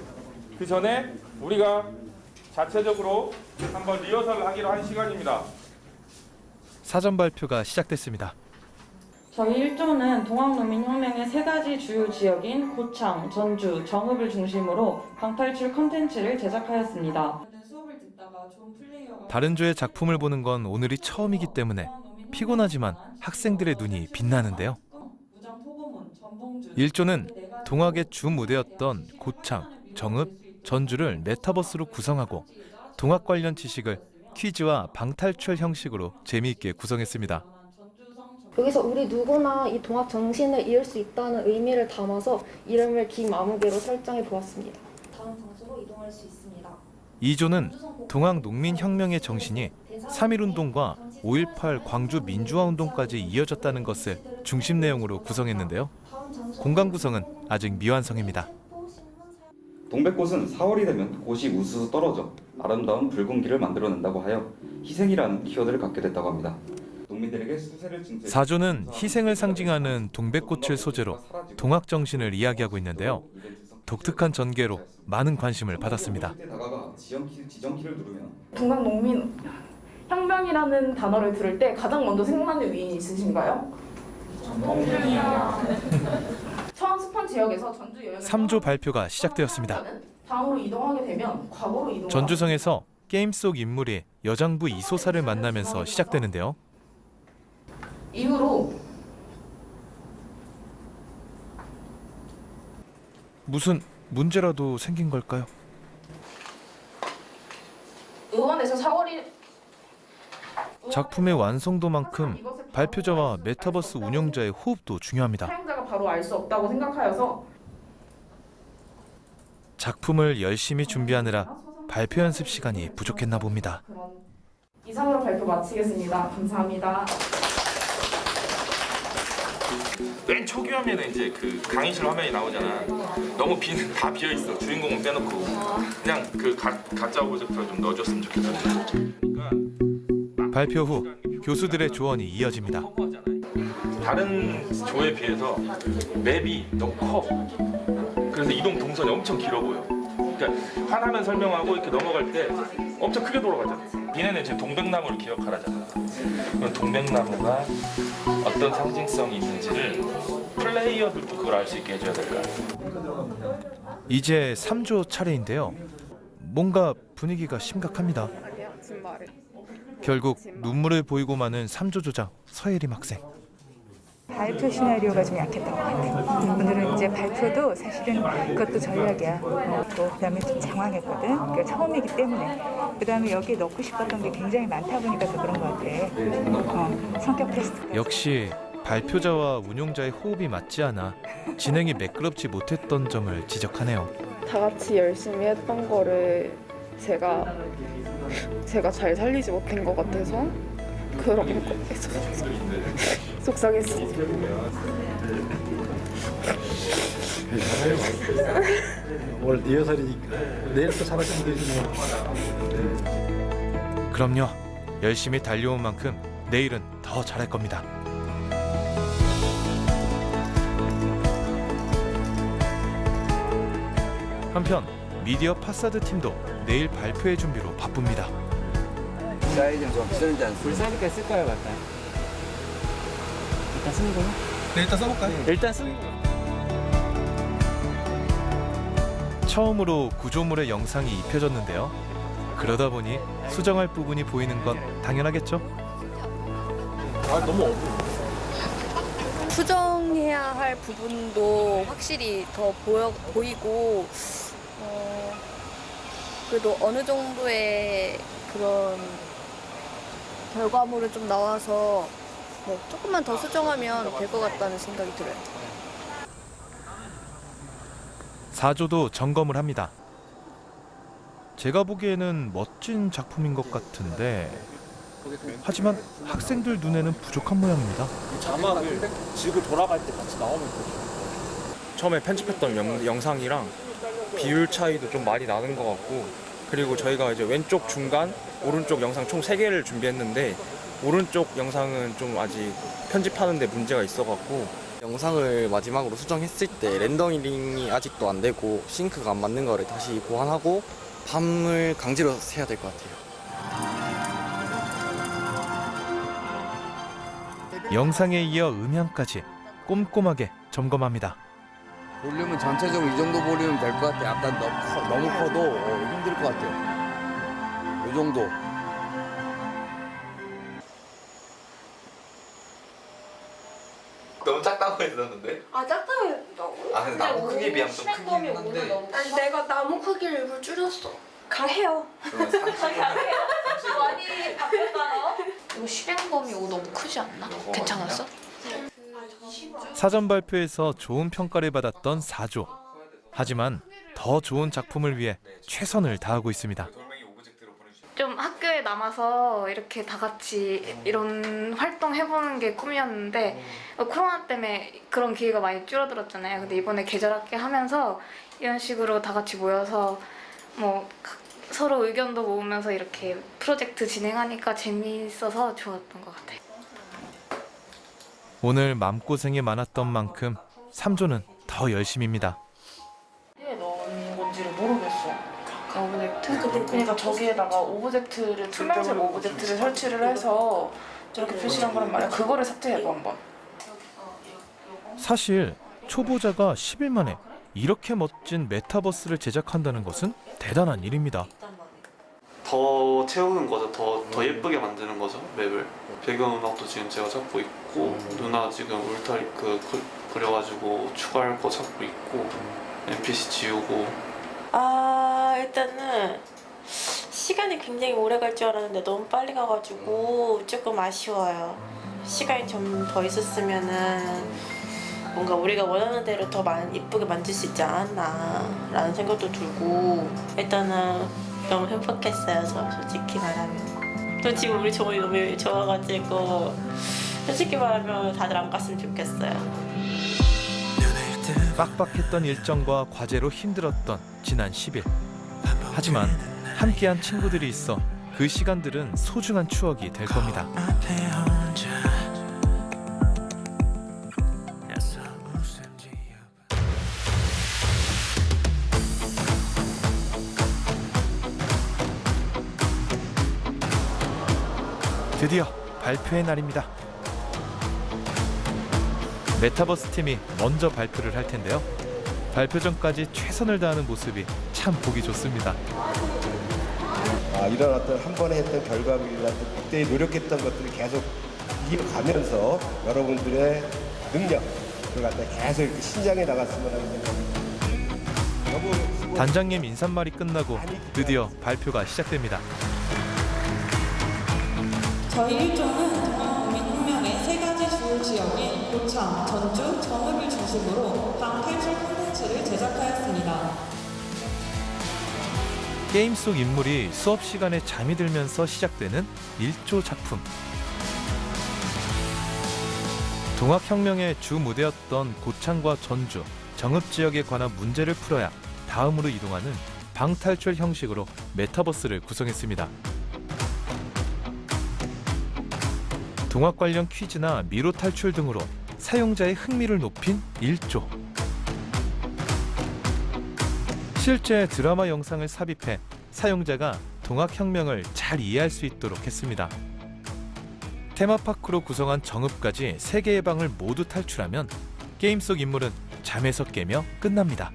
그 전에 우리가 자체적으로 한번 리허설을 하기로 한 시간입니다. 사전 발표가 시작됐습니다. 저희 1조는 동학농민혁명의 3가지 주요 지역인 고창, 전주, 정읍을 중심으로 방탈출 컨텐츠를 제작하였습니다. 다른 조의 작품을 보는 건 오늘이 처음이기 때문에 피곤하지만 학생들의 눈이 빛나는데요. 1조는 동학의 주 무대였던 고창, 정읍, 전주를 메타버스로 구성하고 동학 관련 지식을 퀴즈와 방탈출 형식으로 재미있게 구성했습니다. 여기서 우리 누구나 이 동학 정신을 이을 수 있다는 의미를 담아서 이름을 김아무개로 설정해 보았습니다. 다음 장소로 이동할 수 있습니다. 2조는 동학 농민혁명의 정신이 3.1운동과 5.18 광주 민주화운동까지 이어졌다는 것을 중심 내용으로 구성했는데요. 공간 구성은 아직 미완성입니다. 동백꽃은 4월이 되면 꽃이 우수수 떨어져 아름다운 붉은 길을 만들어낸다고 하여 희생이라는 키워드를 갖게 됐다고 합니다. 농민들에게 수세를 증세. 4조는 희생을 상징하는 동백꽃을 소재로 동학 정신을 이야기하고 있는데요. 독특한 전개로 많은 관심을 받았습니다. 지정키를 누르면 동학 농민 혁명이라는 단어를 들을 때 가장 먼저 생각나는 위인이 있으신가요? 처음 스폰 지역에서 전주 여행을 3조 발표가 시작되었습니다. 다음으로 이동하게 되면 과거로 이동. 전주성에서 게임 속 인물이 여장부 이소사를 만나면서 시작되는데요. 이후로 무슨 문제라도 생긴 걸까요? 의원에서 4월이 작품의 완성도만큼 발표자와 메타버스 운영자의 호흡도 중요합니다. 사용자가 바로 알 수 없다고 생각하여서 작품을 열심히 준비하느라 발표 연습 시간이 부족했나 봅니다. 이상으로 발표 마치겠습니다. 감사합니다. 맨 초기 화면에 이제 그 강의실 화면이 나오잖아. 너무 다 비어 있어. 주인공은 빼놓고 그냥 그 가짜 오브젝트를 좀 넣어줬으면 좋겠다. 발표 후 교수들의 조언이 이어집니다. 다른 조에 비해서 맵이 너무 커. 그래서 이동 동선이 엄청 길어 보여. 그러니까 하나만 설명하고 이렇게 넘어갈 때 엄청 크게 돌아가잖아. 니네는 지금 동백나무를 기억하라잖아. 그럼 동백나무가 어떤 상징성이 있는지를 플레이어들도 그걸 알 수 있게 해줘야 될 거야. 이제 3조 차례인데요. 뭔가 분위기가 심각합니다. 결국 눈물을 보이고 마는 3조 조장 서예림 학생. 발표 시나리오가 좀 약했던 것 같아요. 오늘은 이제 발표도 사실은 그것도 전략이야. 또 그다음에 좀 장황했거든. 그러니까 처음이기 때문에. 그다음에 여기에 넣고 싶었던 게 굉장히 많다 보니까 더 그런 것 같아. 성격 테스트. 역시 발표자와 운용자의 호흡이 맞지 않아 진행이 매끄럽지 못했던 점을 지적하네요. 다 같이 열심히 했던 거를 제가 잘 살리지 못한 것 같아서 그런 거에서 속상했어요. 오늘 리허설이니까 내일 또 잘하시면 되지 뭐. 그럼요. 열심히 달려온 만큼 내일은 더 잘할 겁니다. 한편 미디어 파사드 팀도 내일 발표의 준비로 바쁩니다. 사이즈는 좀 쓰는지 안 쓰는지. 불사니까 쓸 거예요, 맞다. 일단 쓰는 걸로? 네, 일단 써볼까요? 일단 쓰는 걸로. 처음으로 구조물의 영상이 입혀졌는데요. 그러다 보니 수정할 부분이 보이는 건 당연하겠죠? 너무 수정해야 할 부분도 확실히 더 보이고 그래도 어느 정도의 그런 결과물은 좀 나와서 뭐 조금만 더 수정하면 될 것 같다는 생각이 들어요. 4조도 점검을 합니다. 제가 보기에는 멋진 작품인 것 같은데 하지만 학생들 눈에는 부족한 모양입니다. 자막을 지구 돌아갈 때 같이 나오면 좋죠. 처음에 편집했던 영상이랑 비율 차이도 좀 많이 나는 것 같고, 그리고 저희가 이제 왼쪽 중간 오른쪽 영상 총 3개를 준비했는데 오른쪽 영상은 좀 아직 편집하는데 문제가 있어갖고 영상을 마지막으로 수정했을 때 렌더링이 아직도 안 되고 싱크가 안 맞는 거를 다시 보완하고 밤을 강제로 해야 될 것 같아요. 영상에 이어 음향까지 꼼꼼하게 점검합니다. 볼륨은 전체적으로 이 정도 볼륨은 될 것 같아. 약간 너무 커도 힘들 것 같아요. 이 정도. 너무 작다고 했었는데? 아 작다고 했다고? 아 근데 나무 크기에 비하면 좀 크긴 한데. 아니 내가 나무 크기를 일부러 줄였어. 강해요. 강해요? 많이 바뀌었나요? 이거 실행범위 이거 너무 크지 않나? 괜찮았어? 사전 발표에서 좋은 평가를 받았던 4조. 하지만 더 좋은 작품을 위해 최선을 다하고 있습니다. 좀 학교에 남아서 이렇게 다 같이 이런 활동 해보는 게 꿈이었는데 코로나 때문에 그런 기회가 많이 줄어들었잖아요. 근데 이번에 계절학기 하면서 이런 식으로 다 같이 모여서 뭐 서로 의견도 모으면서 이렇게 프로젝트 진행하니까 재미있어서 좋았던 것 같아요. 오늘 마음고생이 많았던 만큼 3조는 더 열심입니다. 어디에 넣은 건지를 모르겠어. 오브젝트? 그러니까 저기에다가 오브젝트를 투명색 오브젝트를 설치를 해서 저렇게 표시한 거란 말이야. 그거를 삭제해봐 한번. 사실 초보자가 10일 만에 이렇게 멋진 메타버스를 제작한다는 것은 대단한 일입니다. 더 채우는 거죠. 더 예쁘게 만드는 거죠. 맵을. 배경음악도 지금 제가 찾고 있고 누나 지금 울타리크 그려가지고 추가할 거 찾고 있고 NPC 지우고. 일단은 시간이 굉장히 오래 갈 줄 알았는데 너무 빨리 가가지고 조금 아쉬워요. 시간이 좀 더 있었으면은 뭔가 우리가 원하는 대로 더 이쁘게 만들 수 있지 않았나라는 생각도 들고 일단은 너무 행복했어요. 저 솔직히 말하면. 또 지금 우리 조언이 너무 좋아가지고 솔직히 말하면 다들 안 갔으면 좋겠어요. 빡빡했던 일정과 과제로 힘들었던 지난 10일. 하지만 함께한 친구들이 있어 그 시간들은 소중한 추억이 될 겁니다. 드디어 발표의 날입니다. 메타버스 팀이 먼저 발표를 할 텐데요. 발표 전까지 최선을 다하는 모습이 참 보기 좋습니다. 이런 어떤 한 번에 했던 결과물이나 그때 노력했던 것들을 계속 이어가면서 여러분들의 능력 그걸 갖다 계속 이렇게 신장해 나갔으면 하는 생각입니다. 단장님 인사말이 끝나고 드디어 발표가 시작됩니다. 저희 일정은 동학농민혁명의 3가지 주요 지역인 고창, 전주, 정읍을 중심으로 방탈출 콘텐츠를 제작하였습니다. 게임 속 인물이 수업 시간에 잠이 들면서 시작되는 일조 작품. 동학혁명의 주 무대였던 고창과 전주, 정읍 지역에 관한 문제를 풀어야 다음으로 이동하는 방탈출 형식으로 메타버스를 구성했습니다. 동학 관련 퀴즈나 미로 탈출 등으로 사용자의 흥미를 높인 일조. 실제 드라마 영상을 삽입해 사용자가 동학혁명을 잘 이해할 수 있도록 했습니다. 테마파크로 구성한 정읍까지 3개의 방을 모두 탈출하면 게임 속 인물은 잠에서 깨며 끝납니다.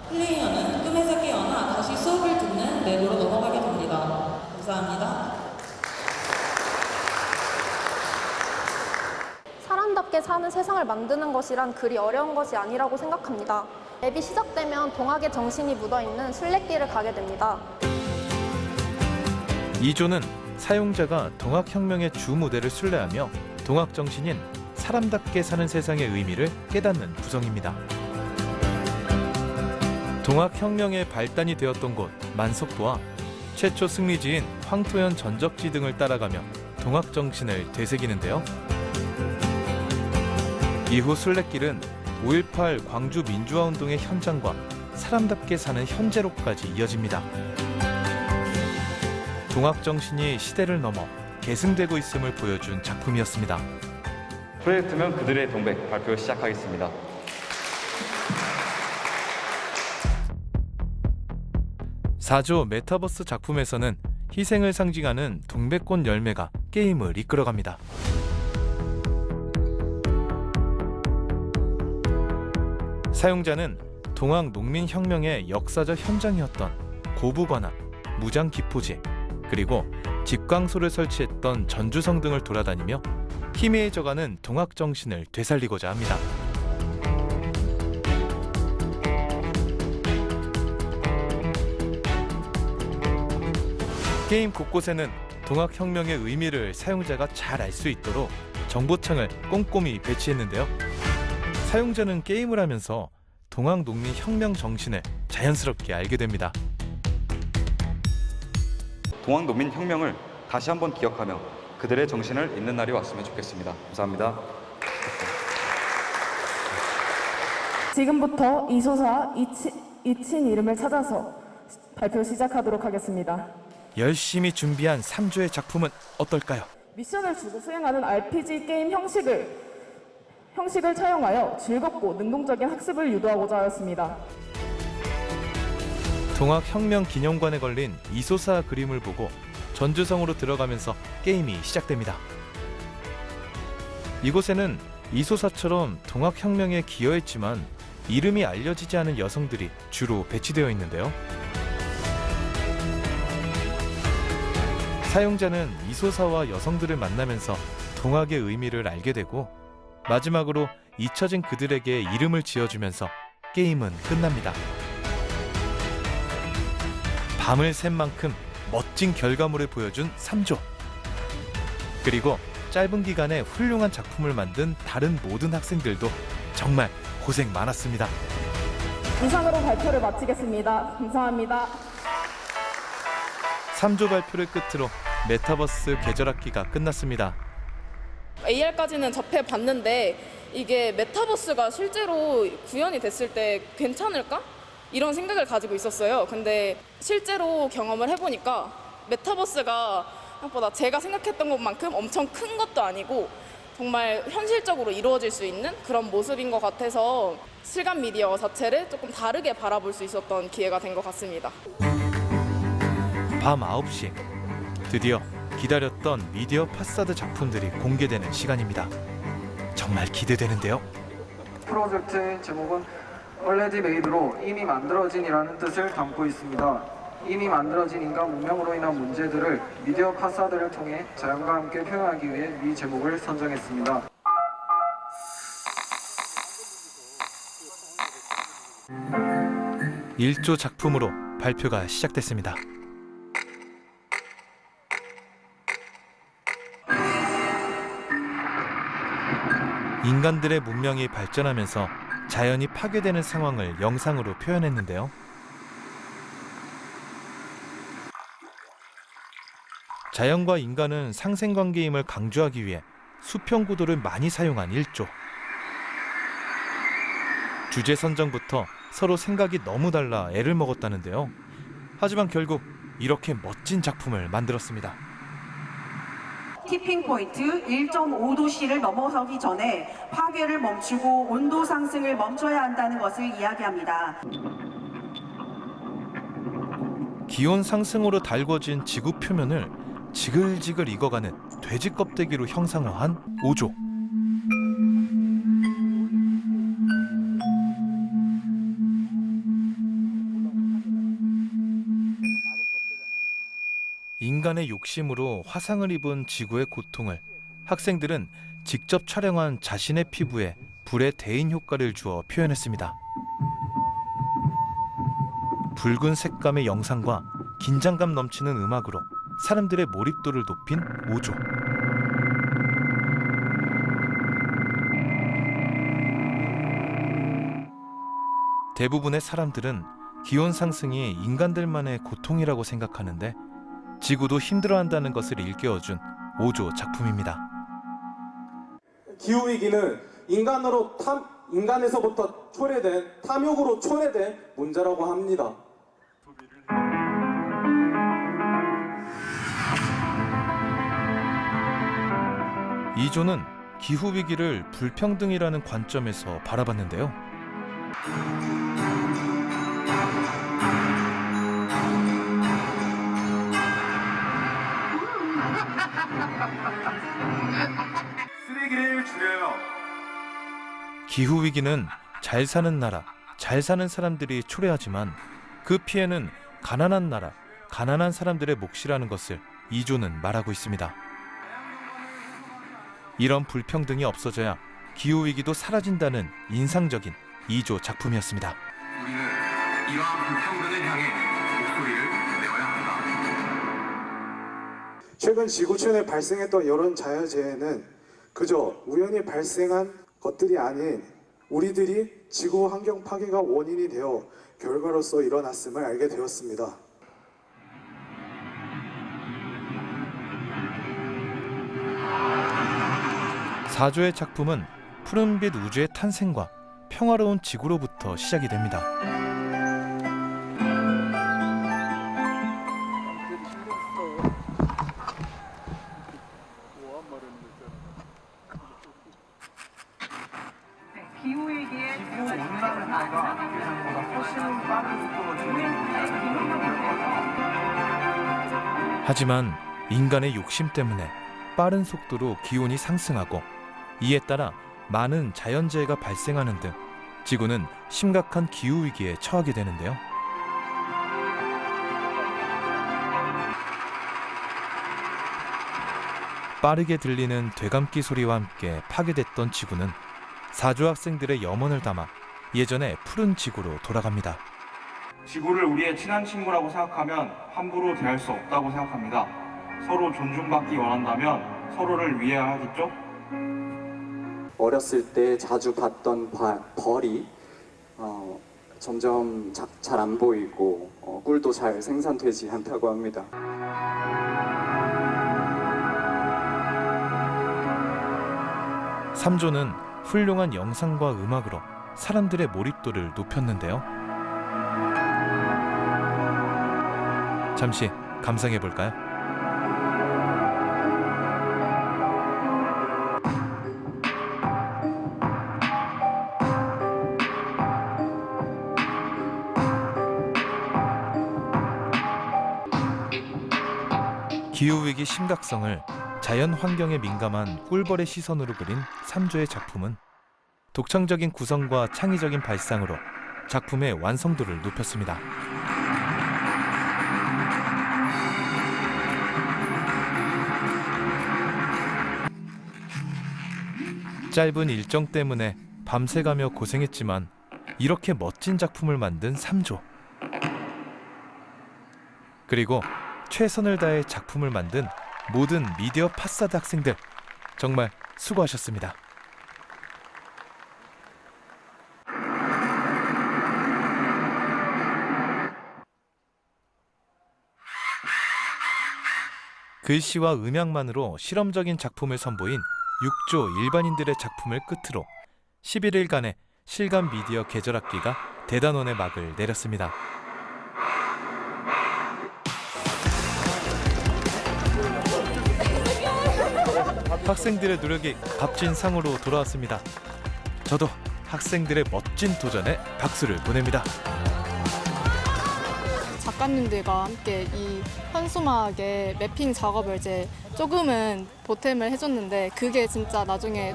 플레이어는 꿈에서 깨어나 다시 수업을 듣는 맵으로 넘어가게 됩니다. 감사합니다. 사람답게 사는 세상을 만드는 것이란 그리 어려운 것이 아니라고 생각합니다. 맵이 시작되면 동학의 정신이 묻어있는 순례길을 가게 됩니다. 2조는 사용자가 동학혁명의 주 무대를 순례하며 동학 정신인 사람답게 사는 세상의 의미를 깨닫는 구성입니다. 동학혁명의 발단이 되었던 곳 만석도와 최초 승리지인 황토현 전적지 등을 따라가며 동학 정신을 되새기는데요. 이후 순례길은 5.18 광주 민주화운동의 현장과 사람답게 사는 현재로까지 이어집니다. 동학 정신이 시대를 넘어 계승되고 있음을 보여준 작품이었습니다. 프로젝트명 그들의 동백 발표 시작하겠습니다. (4조) 메타버스 작품에서는 희생을 상징하는 동백꽃 열매가 게임을 이끌어갑니다. 사용자는 동학 농민혁명의 역사적 현장이었던 고부관악, 무장기포지, 그리고 집광소를 설치했던 전주성 등을 돌아다니며 희미해져가는 동학 정신을 되살리고자 합니다. 게임 곳곳에는 동학혁명의 의미를 사용자가 잘 알 수 있도록 정보창을 꼼꼼히 배치했는데요. 사용자는 게임을 하면서 동학농민혁명 정신을 자연스럽게 알게 됩니다. 동학농민혁명을 다시 한번 기억하며 그들의 정신을 잇는 날이 왔으면 좋겠습니다. 감사합니다. 지금부터 이소사 이친 이름을 찾아서 발표 시작하도록 하겠습니다. 열심히 준비한 3조의 작품은 어떨까요? 미션을 주고 수행하는 RPG 게임 형식을 차용하여 즐겁고 능동적인 학습을 유도하고자 하였습니다. 동학혁명 기념관에 걸린 이소사 그림을 보고 전주성으로 들어가면서 게임이 시작됩니다. 이곳에는 이소사처럼 동학혁명에 기여했지만 이름이 알려지지 않은 여성들이 주로 배치되어 있는데요. 사용자는 이소사와 여성들을 만나면서 동학의 의미를 알게 되고 마지막으로 잊혀진 그들에게 이름을 지어주면서 게임은 끝납니다. 밤을 샌 만큼 멋진 결과물을 보여준 3조. 그리고 짧은 기간에 훌륭한 작품을 만든 다른 모든 학생들도 정말 고생 많았습니다. 이상으로 발표를 마치겠습니다. 감사합니다. 3조 발표를 끝으로 메타버스 계절학기가 끝났습니다. AR까지는 접해봤는데 이게 메타버스가 실제로 구현이 됐을 때 괜찮을까? 이런 생각을 가지고 있었어요. 근데 실제로 경험을 해보니까 메타버스가 생각보다 제가 생각했던 것만큼 엄청 큰 것도 아니고 정말 현실적으로 이루어질 수 있는 그런 모습인 것 같아서 실감 미디어 자체를 조금 다르게 바라볼 수 있었던 기회가 된 것 같습니다. 밤 9시 드디어 기다렸던 미디어 파사드 작품들이 공개되는 시간입니다. 정말 기대되는데요. 프로젝트의 제목은 Already Made로 이미 만들어진이라는 뜻을 담고 있습니다. 이미 만들어진 인간 문명으로 인한 문제들을 미디어 파사드를 통해 자연과 함께 표현하기 위해 이 제목을 선정했습니다. (1조) 작품으로 발표가 시작됐습니다. 인간들의 문명이 발전하면서 자연이 파괴되는 상황을 영상으로 표현했는데요. 자연과 인간은 상생관계임을 강조하기 위해 수평 구도를 많이 사용한 1조. 주제 선정부터 서로 생각이 너무 달라 애를 먹었다는데요. 하지만 결국 이렇게 멋진 작품을 만들었습니다. 티핑 포인트 1.5도씨를 넘어서기 전에 파괴를 멈추고 온도 상승을 멈춰야 한다는 것을 이야기합니다. 기온 상승으로 달궈진 지구 표면을 지글지글 익어가는 돼지 껍데기로 형상화한 5조. 인간의 욕심으로 화상을 입은 지구의 고통을 학생들은 직접 촬영한 자신의 피부에 불의 대인 효과를 주어 표현했습니다. 붉은 색감의 영상과 긴장감 넘치는 음악으로 사람들의 몰입도를 높인 5조. 대부분의 사람들은 기온 상승이 인간들만의 고통이라고 생각하는데 지구도 힘들어한다는 것을 일깨워준 5조 작품입니다. 기후위기는 인간에서부터 초래된 탐욕으로 초래된 문제라고 합니다. 이 조는 기후위기를 불평등이라는 관점에서 바라봤는데요. 쓰레기를 줄여요. 기후위기는 잘 사는 나라, 잘 사는 사람들이 초래하지만 그 피해는 가난한 나라, 가난한 사람들의 몫이라는 것을 이 조는 말하고 있습니다. 이런 불평등이 없어져야 기후위기도 사라진다는 인상적인 2조 작품이었습니다. 우리는 이러한 불평등을 향해 목소리를 내어야 한다. 최근 지구촌에 발생했던 여러 자연재해는 그저 우연히 발생한 것들이 아닌 우리들이 지구 환경 파괴가 원인이 되어 결과로서 일어났음을 알게 되었습니다. 사조의 작품은 푸른빛 우주의 탄생과 평화로운 지구로부터 시작이 됩니다. 기후위기의 온난화 문제가 예상보다 훨씬 빠른 속도로 하지만 인간의 욕심 때문에 빠른 속도로 기온이 상승하고 이에 따라 많은 자연재해가 발생하는 등 지구는 심각한 기후위기에 처하게 되는데요. 빠르게 들리는 되감기 소리와 함께 파괴됐던 지구는 사조 학생들의 염원을 담아 예전의 푸른 지구로 돌아갑니다. 지구를 우리의 친한 친구라고 생각하면 함부로 대할 수 없다고 생각합니다. 서로 존중받기 원한다면 서로를 이해하겠죠? 어렸을 때 자주 봤던 벌이 점점 잘 안 보이고 꿀도 잘 생산되지 않다고 합니다. 삼조는 훌륭한 영상과 음악으로 사람들의 몰입도를 높였는데요. 잠시 감상해 볼까요? 기후위기 심각성을 자연 환경에 민감한 꿀벌의 시선으로 그린 삼조의 작품은 독창적인 구성과 창의적인 발상으로 작품의 완성도를 높였습니다. 짧은 일정 때문에 밤새가며 고생했지만 이렇게 멋진 작품을 만든 삼조. 그리고 최선을 다해 작품을 만든 모든 미디어 파사드 학생들, 정말 수고하셨습니다. 글씨와 음향만으로 실험적인 작품을 선보인 6조 일반인들의 작품을 끝으로 11일간의 실감 미디어 계절학기가 대단원의 막을 내렸습니다. 학생들의 노력이 값진 상으로 돌아왔습니다. 저도 학생들의 멋진 도전에 박수를 보냅니다. 작가님들과 함께 이 현수막의 매핑 작업을 이제 조금은 보탬을 해줬는데 그게 진짜 나중에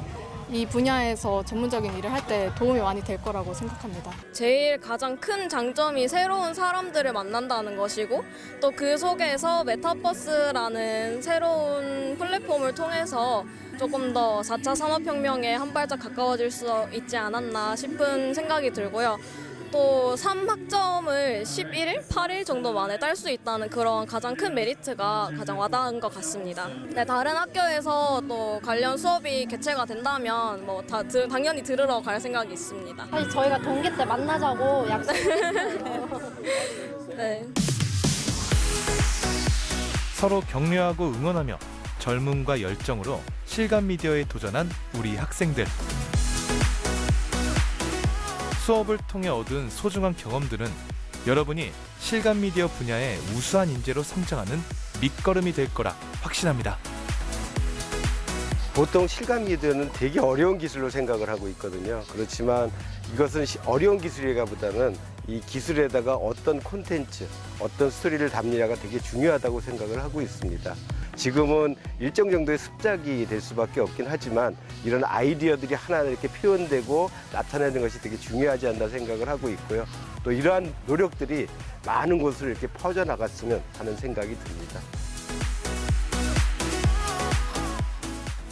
이 분야에서 전문적인 일을 할 때 도움이 많이 될 거라고 생각합니다. 제일 가장 큰 장점이 새로운 사람들을 만난다는 것이고 또 그 속에서 메타버스라는 새로운 플랫폼을 통해서 조금 더 4차 산업혁명에 한 발짝 가까워질 수 있지 않았나 싶은 생각이 들고요. 또 3학점을 11일, 8일 정도 만에 딸 수 있다는 그런 가장 큰 메리트가 가장 와닿은 것 같습니다. 네, 다른 학교에서 또 관련 수업이 개최가 된다면 뭐 당연히 들으러 갈 생각이 있습니다. 사실 저희가 동기 때 만나자고 약속했어요. 네. 서로 격려하고 응원하며 젊음과 열정으로 실감 미디어에 도전한 우리 학생들. 수업을 통해 얻은 소중한 경험들은 여러분이 실감 미디어 분야의 우수한 인재로 성장하는 밑거름이 될 거라 확신합니다. 보통 실감 미디어는 되게 어려운 기술로 생각을 하고 있거든요. 그렇지만 이것은 어려운 기술이라기보다는 이 기술에다가 어떤 콘텐츠, 어떤 스토리를 담느냐가 되게 중요하다고 생각을 하고 있습니다. 지금은 일정 정도의 습작이 될 수밖에 없긴 하지만 이런 아이디어들이 하나 이렇게 표현되고 나타내는 것이 되게 중요하지 않나 생각을 하고 있고요. 또 이러한 노력들이 많은 곳으로 이렇게 퍼져나갔으면 하는 생각이 듭니다.